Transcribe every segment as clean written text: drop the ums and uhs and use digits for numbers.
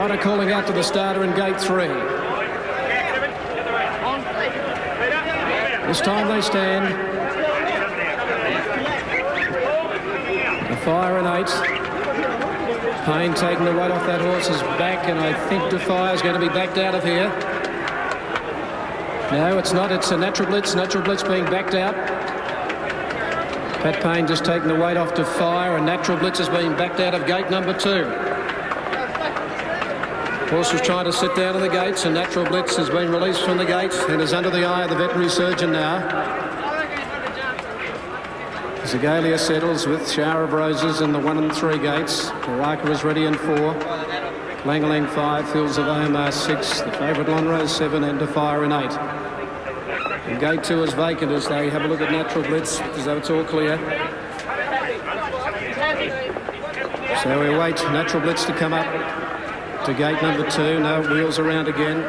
rider calling out to the starter in gate 3. This time they stand. The Fire in 8. Payne taking the weight off that horse's back, and I think Defire's going to be backed out of here. No, it's not. It's a Natural Blitz. Natural Blitz being backed out. Pat Payne just taking the weight off Defire, and Natural Blitz has been backed out of gate number 2. Horse was trying to sit down in the gates, and Natural Blitz has been released from the gates and is under the eye of the veterinary surgeon now. Zagalia settles with Shower of Roses in the 1 and 3 gates. Baraka is ready in 4. Langalang 5, Fields of Omar 6, the favourite Lonrose 7, and Defire in 8. And gate 2 is vacant as they have a look at Natural Blitz, as though it's all clear. So we wait Natural Blitz to come up to gate number 2. No, wheels around again.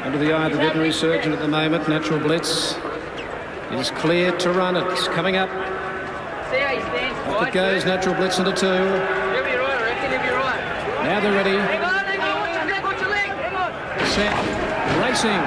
Under the eye of the veterinary surgeon at the moment. Natural Blitz is clear to run. It's coming up. Up it goes. Natural Blitz into 2. Now they're ready. Set. Racing.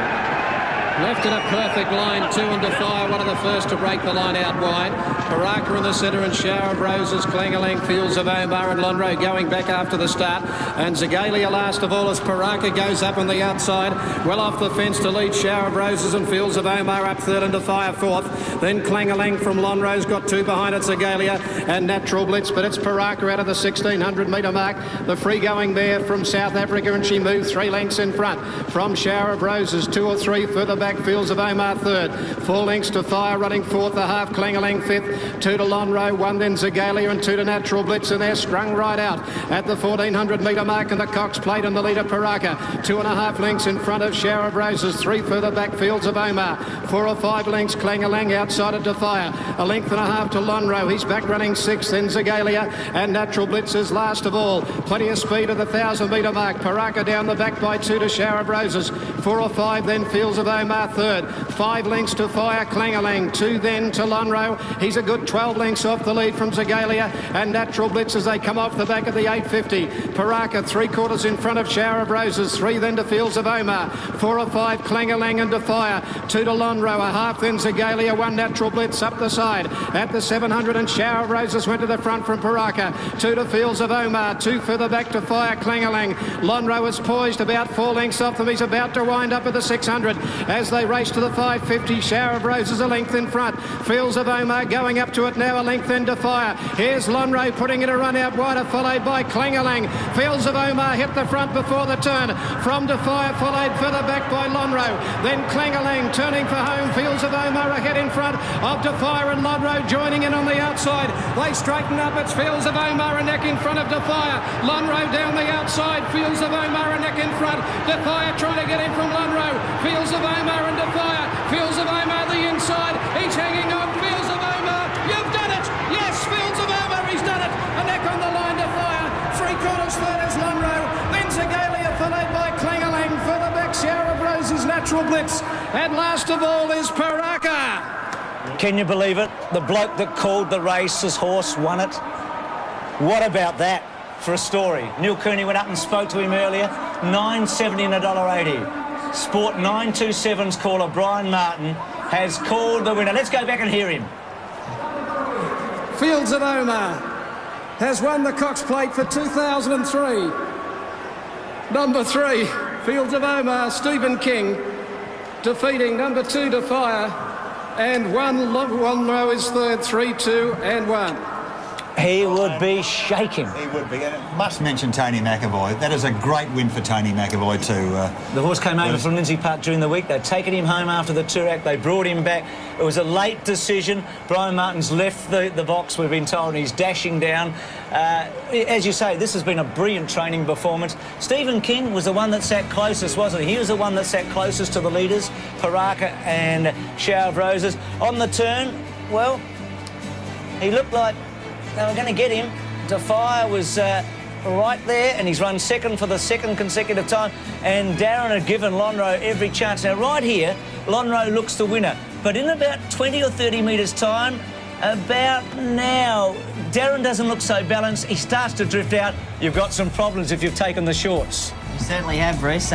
Left in a perfect line, 2 and Defire, one of the first to break the line out wide. Baraka in the centre and Shower of Roses, Clangalang, Fields of Omar and Lonro going back after the start. And Zagalia last of all as Baraka goes up on the outside, well off the fence to lead Shower of Roses and Fields of Omar up 3rd and Defire 4th. Then Clangalang from Lonrose got 2 behind it, Zagalia and Natural Blitz, but it's Baraka out of the 1600 metre mark. The free-going mare from South Africa, and she moved 3 lengths in front from Shower of Roses, 2 or 3 further back. Fields of Omar 3rd, 4 lengths to Fire running 4th, a half Clangalang 5th, 2 to Lonro, 1 then Zagalia and 2 to Natural Blitz, and they're strung right out at the 1400 metre mark, and the Cox Plate and the leader Baraka, 2.5 lengths in front of Shower of Roses, 3 further back Fields of Omar, 4 or 5 lengths Clangalang outside of Defire, a length and a half to Lonro, he's back running 6th, then Zagalia and Natural Blitz is last of all, plenty of speed at the 1000 metre mark, Baraka down the back by 2 to Shower of Roses, 4 or 5 then Fields of Omar 3rd, 5 lengths to Fire Clangalang, 2 then to Lonro. He's a good 12 lengths off the lead from Zagalia and Natural Blitz as they come off the back of the 850. Baraka 3/4 in front of Shower of Roses, 3 then to Fields of Omar, 4 or 5 Clangalang and Defire, 2 to Lonro, a half then Zagalia, 1 Natural Blitz up the side at the 700, and Shower of Roses went to the front from Baraka, 2 to Fields of Omar, 2 further back to Fire Clangalang. Lonro is poised about 4 lengths off them. He's about to wind up at the 600 as they race to the 550. Shower of Roses a length in front. Fields of Omar going up to it now, a length in Defire. Here's Lonro putting in a run out wider, followed by Clangalang. Fields of Omar hit the front before the turn from Defire, followed further back by Lonro. Then Clangalang turning for home. Fields of Omar ahead in front of Defire, and Lonro joining in on the outside. They straighten up. It's Fields of Omar a neck in front of Defire. Lonro down the outside. Fields of Omar a neck in front. Defire trying to get in from Lonro. Fields of Omar and Defire. Fields of Omar the inside. He's hanging on. Fields of Omar. You've done it. Yes, Fields of Omar. He's done it. A neck on the line. Defire. 3/4 third is Lonro. Then Zagalia followed by Clangalang. Further back Shower of Roses, Natural Blitz. And last of all is Baraka. Can you believe it? The bloke that called the race, his horse won it. What about that for a story? Neil Cooney went up and spoke to him earlier. $9.70 and $1.80. Sport 927's caller Brian Martin has called the winner. Let's go back and hear him. Fields of Omar has won the Cox Plate for 2003. Number 3, Fields of Omar, Stephen King, defeating number 2 Defire, and 1 Lonro is third, 3-2 and 1. He would be shaking. He would be. And must mention Tony McAvoy. That is a great win for Tony McAvoy too. The horse came over from Lindsay Park during the week. They'd taken him home after the Toorak. They brought him back. It was a late decision. Brian Martin's left the box, we've been told, and he's dashing down. As you say, this has been a brilliant training performance. Stephen King was the one that sat closest, wasn't he? He was the one that sat closest to the leaders, Baraka and Shower of Roses. On the turn, well, he looked like they were going to get him. Defire was right there, and he's run second for the second consecutive time, and Darren had given Lonro every chance. Now, right here, Lonro looks the winner, but in about 20 or 30 metres' time, About now. Darren doesn't look so balanced. He starts to drift out. You've got some problems if you've taken the shorts. You certainly have, Bruce.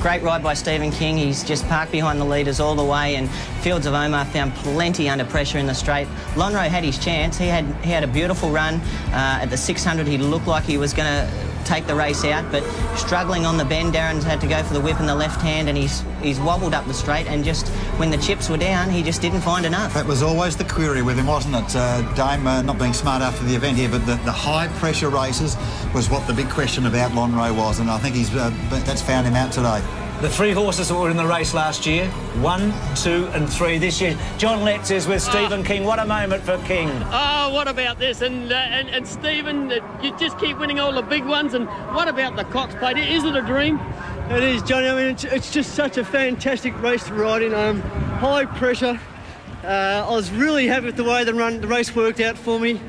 Great ride by Stephen King. He's just parked behind the leaders all the way, and Fields of Omar found plenty under pressure in the straight. Lonhro had his chance. He had a beautiful run. At the 600, he looked like he was going to take the race out, but struggling on the bend, Darren's had to go for the whip in the left hand, and he's wobbled up the straight, and just when the chips were down, he just didn't find enough. That was always the query with him, wasn't it? Dame, not being smart after the event here, but the high-pressure races was what the big question about Lonhro was, and I think that's found him out today. The 3 horses that were in the race last year, 1, 2 and 3 this year. John Letts is with Stephen King. What a moment for King. Oh, what about this? And Stephen, you just keep winning all the big ones. And what about the Cox Plate? Is it a dream? It is, Johnny. I mean, it's just such a fantastic race to ride in. High pressure. I was really happy with the way the race worked out for me.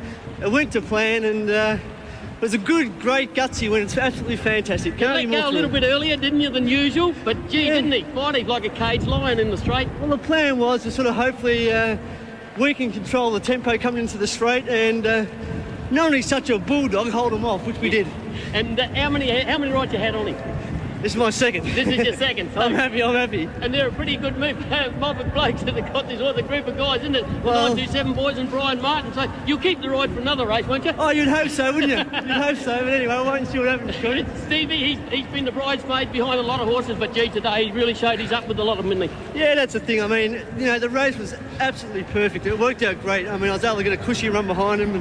It went to plan, and it was a good, great, gutsy win. It's absolutely fantastic. You let go a little bit earlier, didn't you, than usual? But, gee, didn't he? Fight him like a caged lion in the straight. Well, the plan was to sort of hopefully we can control the tempo coming into the straight, and not only such a bulldog, hold him off, which we did. And how many rides you had on him? This is my second. This is your second. So. I'm happy. And they're a pretty good mob of blokes that have got this other group of guys, isn't it? The Well, 927 boys and Brian Martin. So you'll keep the ride for another race, won't you? Oh, you'd hope so, wouldn't you? You'd hope so. But anyway, we'll wait and see what happens, Johnny. Stevie, he's been the bridesmaid behind a lot of horses, but gee, today he really showed he's up with a lot of them, didn't he? Yeah, that's the thing. I mean, you know, the race was absolutely perfect. It worked out great. I mean, I was able to get a cushy run behind him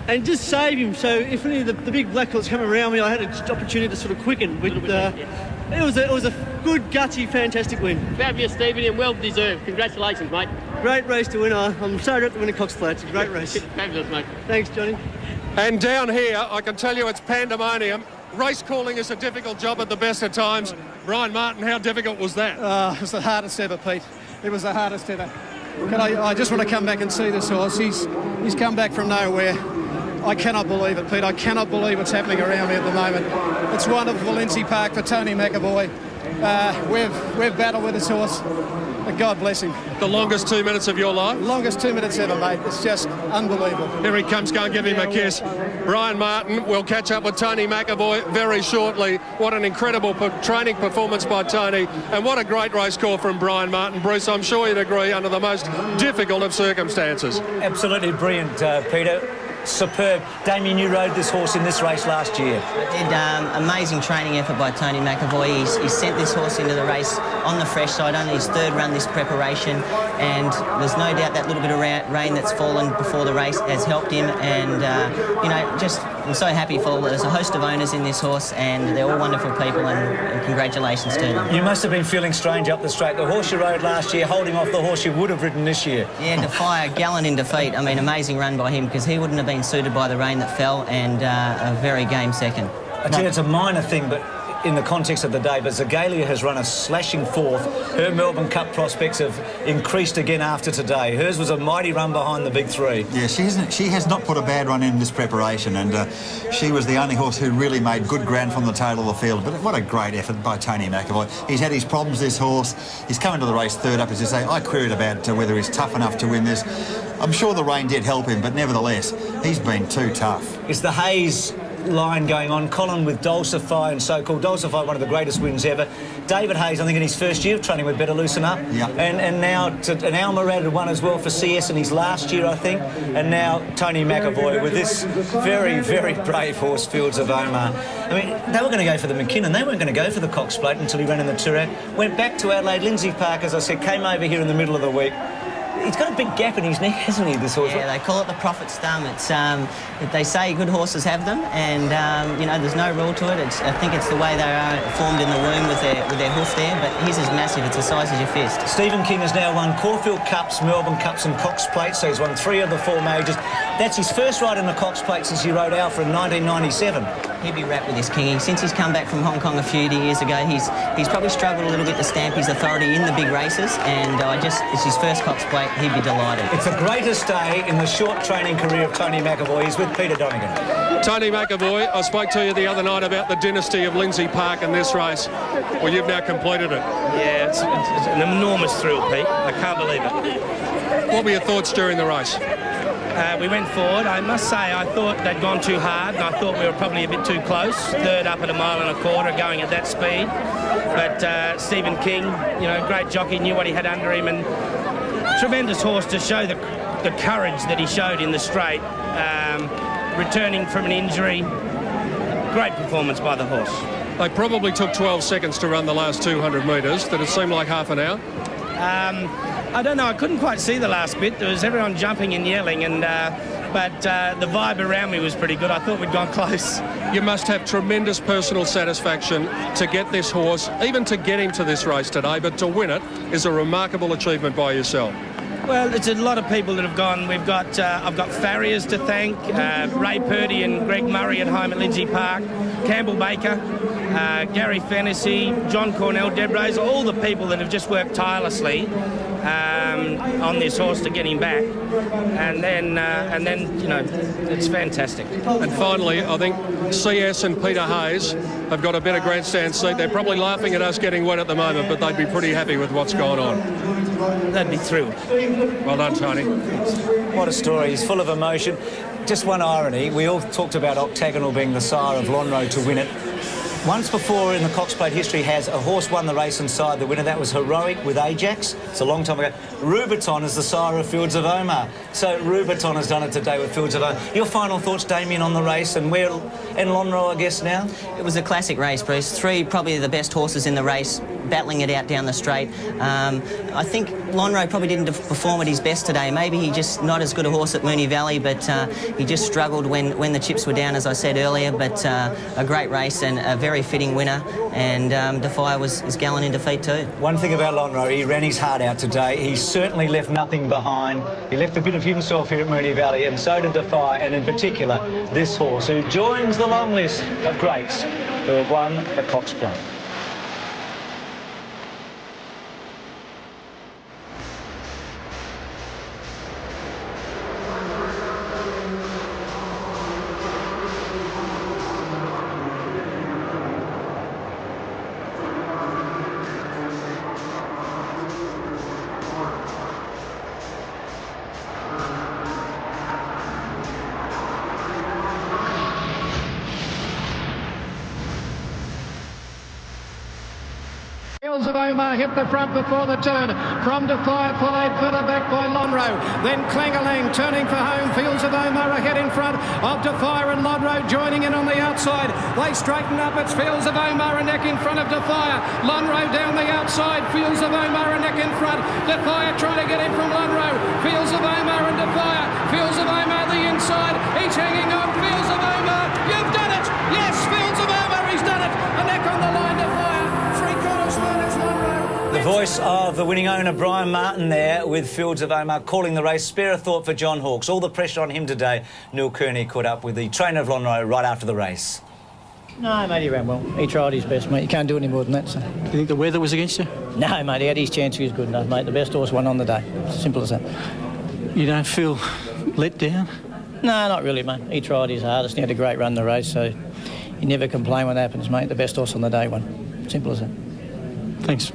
and just save him. So if any of the big black horses come around me, I had an opportunity to sort of quicken. But, it was a good, gutsy, fantastic win. Fabulous, Stevie, and well deserved. Congratulations, mate. Great race to win. I'm sorry not to win a Cox Plate. It's a great race. Fabulous, mate. Thanks, Johnny. And down here, I can tell you it's pandemonium. Race calling is a difficult job at the best of times. Brian Martin, how difficult was that? It was the hardest ever, Pete. It was the hardest ever. I just want to come back and see this horse. He's come back from nowhere. I cannot believe it, Pete. I cannot believe what's happening around me at the moment. It's wonderful, Lindsay Park, for Tony McAvoy. We've battled with this horse. God bless him. The longest 2 minutes of your life? Longest 2 minutes ever, mate. It's just unbelievable. Here he comes. Go and give him a kiss. Brian Martin will catch up with Tony McAvoy very shortly. What an incredible training performance by Tony, and what a great race call from Brian Martin. Bruce, I'm sure you'd agree, under the most difficult of circumstances. Absolutely brilliant, Peter. Superb. Damien, you rode this horse in this race last year. I did. Amazing training effort by Tony McAvoy. He's sent this horse into the race on the fresh side, only his 3rd run this preparation, and there's no doubt that little bit of rain that's fallen before the race has helped him, and you know, just I'm so happy for there's a host of owners in this horse, and they're all wonderful people, and congratulations to them. You must have been feeling strange up the straight. The horse you rode last year holding off the horse you would have ridden this year. Yeah, Defy, gallant in defeat. I mean, amazing run by him, because he wouldn't have been suited by the rain that fell, and a very game second. I tell you, it's a minor thing, but in the context of the day, but Zagalia has run a slashing 4th. Her Melbourne Cup prospects have increased again after today. Hers was a mighty run behind the big 3. Yeah, she has not put a bad run in this preparation, and she was the only horse who really made good ground from the tail of the field. But what a great effort by Tony McAvoy. He's had his problems, this horse. He's coming to the race 3rd up, as you say. I queried about whether he's tough enough to win this. I'm sure the rain did help him, but nevertheless, he's been too tough. It's the Hayes line going on. Colin with Dulcify and so-called. Dulcify, one of the greatest wins ever. David Hayes, I think in his first year of training with Better Loosen Up. Yeah. And now an Alma one as well for CS in his last year, I think. And now Tony McAvoy with this very, very brave horse, Fields of Omar. I mean, they were going to go for the McKinnon. They weren't going to go for the Cox Plate until he ran in the Toorak. Went back to Adelaide. Lindsay Park, as I said, came over here in the middle of the week. He's got a big gap in his neck, hasn't he, this horse? Yeah, they call it the prophet's thumb. It's they say good horses have them, and you know, there's no rule to it. I think it's the way they are formed in the womb with their hoof there, but his is massive. It's the size of your fist. Stephen King has now won Caulfield Cups, Melbourne Cups and Cox Plates, so he's won 3 of the 4 majors. That's his first ride in the Cox Plate since he rode Alpha in 1997. He'd be wrapped with this, Kingy. Since he's come back from Hong Kong a few years ago, he's probably struggled a little bit to stamp his authority in the big races, and it's his first Cox Plate. He'd be delighted. It's the greatest day in the short training career of Tony McAvoy. He's with Peter Donegan. Tony McAvoy, I spoke to you the other night about the dynasty of Lindsay Park in this race. Well, you've now completed it. Yeah, it's an enormous thrill, Pete. I can't believe it. What were your thoughts during the race? We went forward. I must say, I thought they'd gone too hard, and I thought we were probably a bit too close. Third up at 1.25 miles going at that speed. But Stephen King, you know, great jockey, knew what he had under him, and tremendous horse to show the courage that he showed in the straight, returning from an injury. Great performance by the horse. They probably took 12 seconds to run the last 200 metres. Did it seem like half an hour? I don't know. I couldn't quite see the last bit. There was everyone jumping and yelling, and but the vibe around me was pretty good. I thought we'd gone close. You must have tremendous personal satisfaction to get this horse, even to get him to this race today, but to win it is a remarkable achievement by yourself. Well, it's a lot of people that have gone. We've got, I've got farriers to thank, Ray Purdy and Greg Murray at home at Lindsay Park, Campbell Baker, Gary Fennessy, John Cornell, Deb Rose, all the people that have just worked tirelessly on this horse to get him back. And then, you know, it's fantastic. And finally, I think CS and Peter Hayes have got a better grandstand seat. They're probably laughing at us getting wet at the moment, but they'd be pretty happy with what's going on. They'd be thrilled. Well done, Tony. What a story. He's full of emotion. Just one irony. We all talked about Octagonal being the sire of Lonhro to win it. Once before in the Cox Plate history has a horse won the race inside the winner. That was Heroic with Ajax. It's a long time ago. Rubiton is the sire of Fields of Omar. So Rubiton has done it today with Fields of Omar. Your final thoughts, Damien, on the race and where in Lonhro, I guess, now? It was a classic race, Bruce. Three probably the best horses in the race, battling it out down the straight. I think Lonhro probably didn't perform at his best today. Maybe he just not as good a horse at Moonee Valley, but he just struggled when the chips were down, as I said earlier. But a great race and a very fitting winner, and Defier is gallant in defeat too. One thing about Lonhro, he ran his heart out today. He certainly left nothing behind. He left a bit of himself here at Moonee Valley, and so did Defier, and in particular this horse, who joins the long list of greats who have won the Cox Plate. Fields of Omar hit the front before the turn. From Defier, followed further back by Lonhro. Then Clangalang turning for home. Fields of Omar ahead in front of Defier and Lonhro joining in on the outside. They straighten up. It's Fields of Omar a neck in front of Defier. Lonhro down the outside. Fields of Omar a neck in front. Defier trying to get in from Lonhro. Fields of Omar and Defier. Fields of Omar the inside. Each hanging on. Fields of Omar. You've done it. Yes, Fields of Omar. He's done it. A neck on the line. Defier. The voice of the winning owner, Brian Martin, there with Fields of Omar calling the race. Spare a thought for John Hawkes. All the pressure on him today. Neil Kearney caught up with the trainer of Lonhro right after the race. No, mate, he ran well. He tried his best, mate. You can't do any more than that. So. Do you think the weather was against you? No, mate, he had his chance. He was good enough, mate. The best horse won on the day. Simple as that. You don't feel let down? No, not really, mate. He tried his hardest. He had a great run in the race, so you never complain when that happens, mate. The best horse on the day won. Simple as that. Thanks.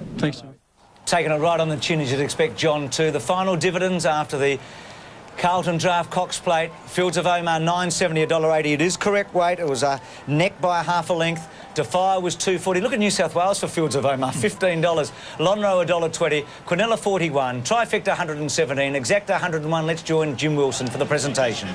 Taking it right on the chin, as you'd expect John to. The final dividends after the Carlton Draft Cox Plate. Fields of Omar, $9.70, $1.80. It is correct weight. It was a neck by half a length. Defier was $2.40. Look at New South Wales for Fields of Omar, $15. Lonhro, $1.20. Quinella, $41. Trifecta, $117. Exacta, $101. Let's join Jim Wilson for the presentation.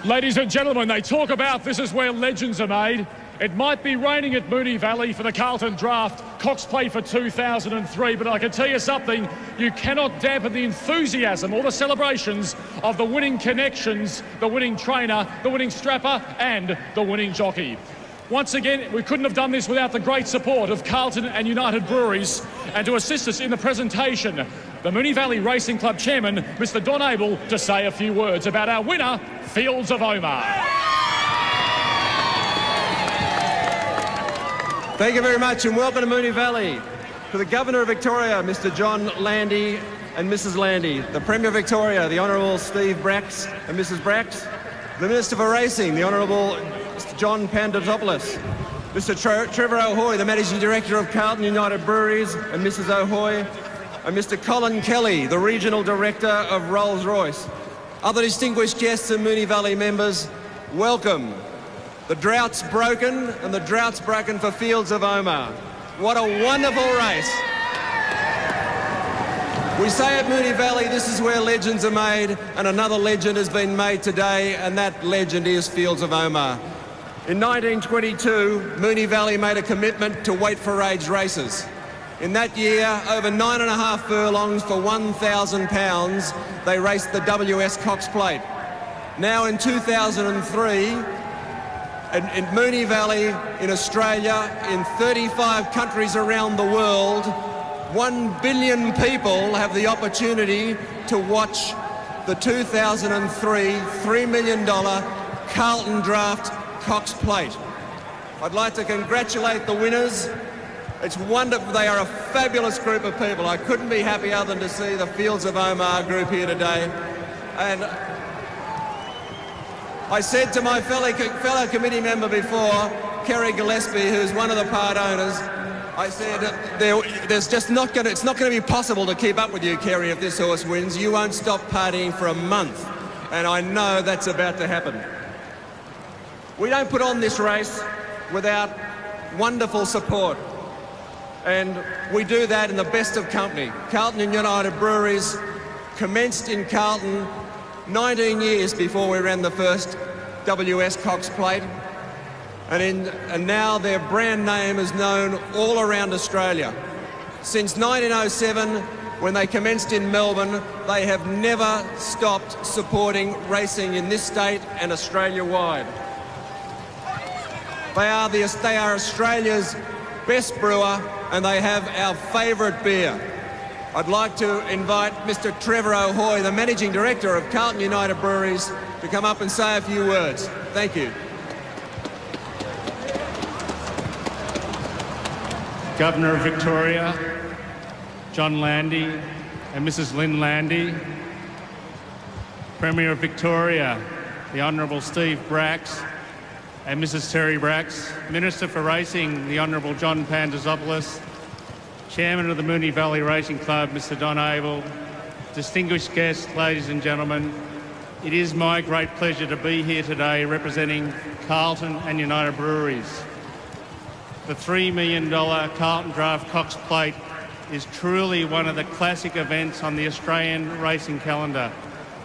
Ladies and gentlemen, they talk about this is where legends are made. It might be raining at Moonee Valley for the Carlton Draft Cox Plate for 2003, but I can tell you something, you cannot dampen the enthusiasm or the celebrations of the winning connections, the winning trainer, the winning strapper and the winning jockey. Once again, we couldn't have done this without the great support of Carlton and United Breweries, and to assist us in the presentation, the Moonee Valley Racing Club Chairman, Mr. Don Abel, to say a few words about our winner, Fields of Omar. Thank you very much and welcome to Moonee Valley. To the Governor of Victoria, Mr. John Landy and Mrs. Landy, the Premier of Victoria, the Honourable Steve Brax and Mrs. Brax, the Minister for Racing, the Honourable Mr. John Pandatopoulos, Mr. Trevor O'Hoy, the Managing Director of Carlton United Breweries and Mrs. O'Hoy, and Mr. Colin Kelly, the Regional Director of Rolls-Royce. Other distinguished guests and Moonee Valley members, welcome. The drought's broken, and the drought's broken for Fields of Omar. What a wonderful race. We say at Moonee Valley, this is where legends are made, and another legend has been made today, and that legend is Fields of Omar. In 1922, Moonee Valley made a commitment to weight for age races. In that year, over 9.5 furlongs for £1,000, they raced the WS Cox Plate. Now in 2003, in Moonee Valley, in Australia, in 35 countries around the world, 1 billion people have the opportunity to watch the 2003 $3 million Carlton Draft Cox Plate. I'd like to congratulate the winners. It's wonderful. They are a fabulous group of people. I couldn't be happier than to see the Fields of Omar group here today. And I said to my fellow committee member before, Kerry Gillespie, who's one of the part owners, I said, it's not going to be possible to keep up with you, Kerry, if this horse wins. You won't stop partying for a month. And I know that's about to happen. We don't put on this race without wonderful support. And we do that in the best of company. Carlton and United Breweries commenced in Carlton 19 years before we ran the first WS Cox Plate. And now their brand name is known all around Australia. Since 1907, when they commenced in Melbourne, they have never stopped supporting racing in this state and Australia-wide. They are Australia's best brewer, and they have our favourite beer. I'd like to invite Mr. Trevor O'Hoy, the Managing Director of Carlton United Breweries, to come up and say a few words. Thank you. Governor of Victoria, John Landy and Mrs. Lynn Landy, Premier of Victoria, the Honourable Steve Bracks and Mrs. Terry Bracks, Minister for Racing, the Honourable John Pandazopoulos, Chairman of the Moonee Valley Racing Club, Mr. Don Abel, distinguished guests, ladies and gentlemen, it is my great pleasure to be here today representing Carlton and United Breweries. The $3 million Carlton Draft Cox Plate is truly one of the classic events on the Australian racing calendar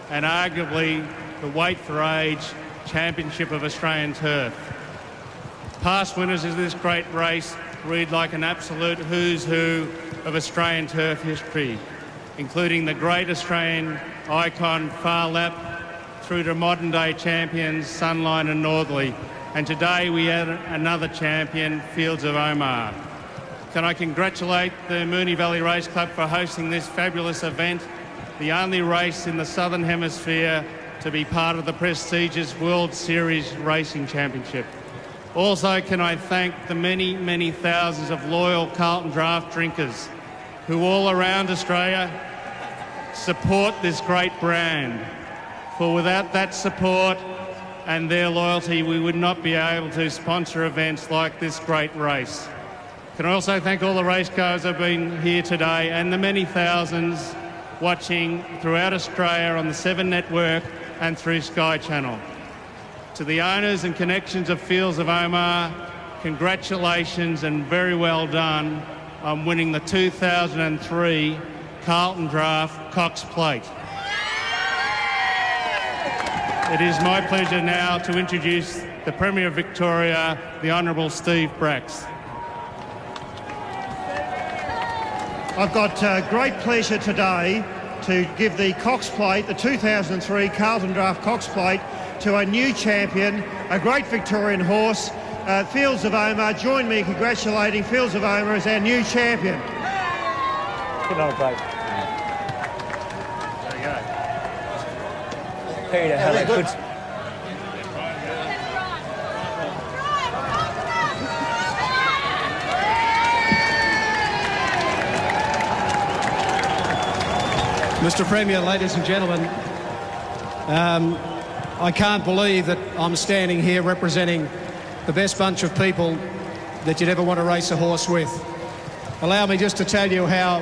and arguably the weight for age championship of Australian turf. Past winners of this great race read like an absolute who's who of Australian turf history, including the great Australian icon Far Lap through to modern day champions Sunline and Northerly. And today we add another champion, Fields of Omar. Can I congratulate the Moonee Valley Race Club for hosting this fabulous event, the only race in the Southern Hemisphere to be part of the prestigious World Series Racing Championship. Also, can I thank the many, many thousands of loyal Carlton Draft drinkers who all around Australia support this great brand. For without that support and their loyalty, we would not be able to sponsor events like this great race. Can I also thank all the racegoers who have been here today and the many thousands watching throughout Australia on the 7 Network and through Sky Channel. To the owners and connections of Fields of Omar, congratulations and very well done on winning the 2003 Carlton Draft Cox Plate. It is my pleasure now to introduce the Premier of Victoria, the Honourable Steve Bracks. I've got great pleasure today to give the Cox Plate, the 2003 Carlton Draft Cox Plate, to a new champion, a great Victorian horse, Fields of Omar. Join me in congratulating Fields of Omar as our new champion. Good night, Blake. There you go. Peter, hello. Good. Mr. Premier, ladies and gentlemen, I can't believe that I'm standing here representing the best bunch of people that you'd ever want to race a horse with. Allow me just to tell you how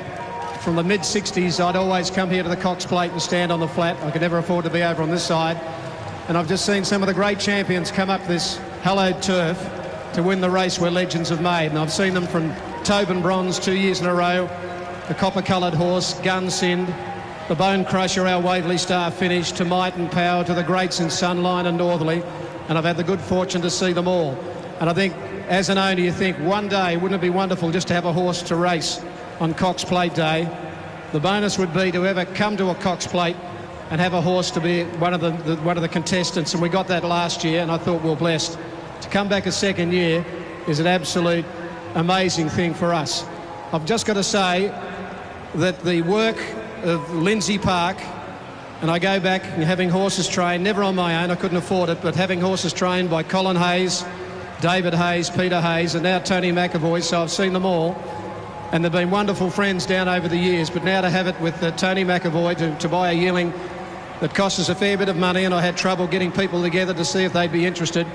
from the mid-60s, I'd always come here to the Cox Plate and stand on the flat. I could never afford to be over on this side. And I've just seen some of the great champions come up this hallowed turf to win the race where legends have made. And I've seen them from Tobin Bronze 2 years in a row, the copper-coloured horse, Gunsind, the Bone Crusher, our Waverley Star finish, to Might and Power, to the greats in Sunline and Northerly. And I've had the good fortune to see them all. And I think, as an owner, you think, one day, wouldn't it be wonderful just to have a horse to race on Cox Plate Day? The bonus would be to ever come to a Cox Plate and have a horse to be one of the contestants, and we got that last year, and I thought we were blessed. To come back a second year is an absolute amazing thing for us. I've just got to say that the work of Lindsay Park, and I go back and having horses trained, never on my own, I couldn't afford it, but having horses trained by Colin Hayes, David Hayes, Peter Hayes, and now Tony McAvoy, so I've seen them all. And they've been wonderful friends down over the years, but now to have it with Tony McAvoy to buy a yearling that cost us a fair bit of money, and I had trouble getting people together to see if they'd be interested.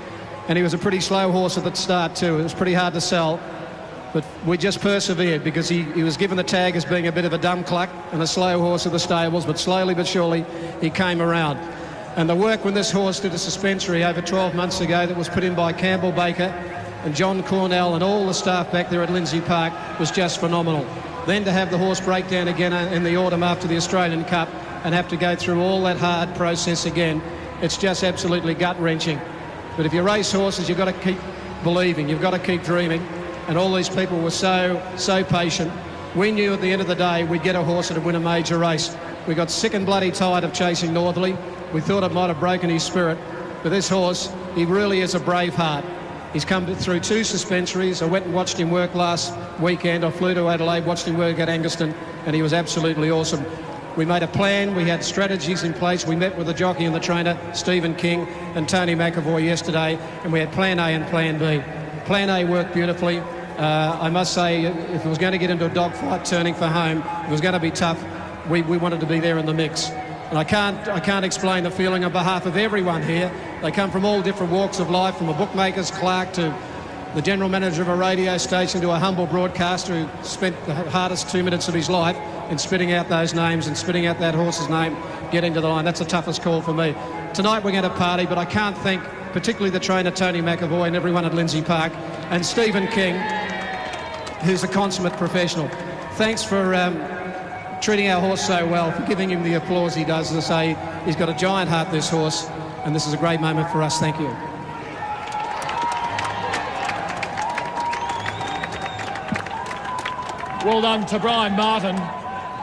And he was a pretty slow horse at the start too. It was pretty hard to sell, but we just persevered because he was given the tag as being a bit of a dumb cluck and a slow horse of the stables, but slowly but surely he came around. And the work when this horse did a suspensory over 12 months ago that was put in by Campbell Baker and John Cornell and all the staff back there at Lindsay Park was just phenomenal. Then to have the horse break down again in the autumn after the Australian Cup and have to go through all that hard process again, it's just absolutely gut-wrenching. But if you race horses, you've got to keep believing, you've got to keep dreaming, and all these people were so patient. We knew at the end of the day we'd get a horse that would win a major race. We got sick and bloody tired of chasing Northerly. We thought it might have broken his spirit, but this horse, he really is a brave heart. He's come through 2 suspensories. I went and watched him work last weekend. I flew to Adelaide, watched him work at Angaston, and he was absolutely awesome. We made a plan, we had strategies in place. We met with the jockey and the trainer, Stephen King and Tony McAvoy yesterday, and we had plan A and plan B. Plan A worked beautifully. I must say, if it was going to get into a dogfight turning for home, it was going to be tough. We wanted to be there in the mix. And I can't explain the feeling on behalf of everyone here. They come from all different walks of life, from a bookmaker's clerk to the general manager of a radio station to a humble broadcaster who spent the hardest 2 minutes of his life in spitting out those names and spitting out that horse's name, getting to the line. That's the toughest call for me. Tonight we're going to party, but I can't thank particularly the trainer Tony McAvoy and everyone at Lindsay Park, and Stephen King, who's a consummate professional. Thanks for treating our horse so well, for giving him the applause he does. As I say, he's got a giant heart, this horse, and this is a great moment for us. Thank you. Well done to Brian Martin.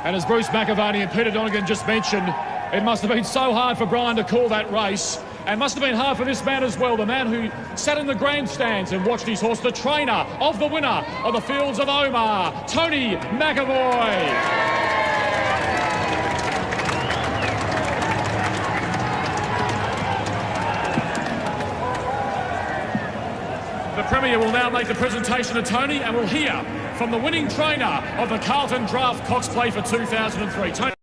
And as Bruce McAvaney and Peter Donegan just mentioned, it must have been so hard for Brian to call that race, and must have been hard for this man as well, the man who sat in the grandstands and watched his horse, the trainer of the winner of the Fields of Omar, Tony McAvoy. The Premier will now make the presentation to Tony, and we'll hear from the winning trainer of the Carlton Draft Cox Plate for 2003. Tony.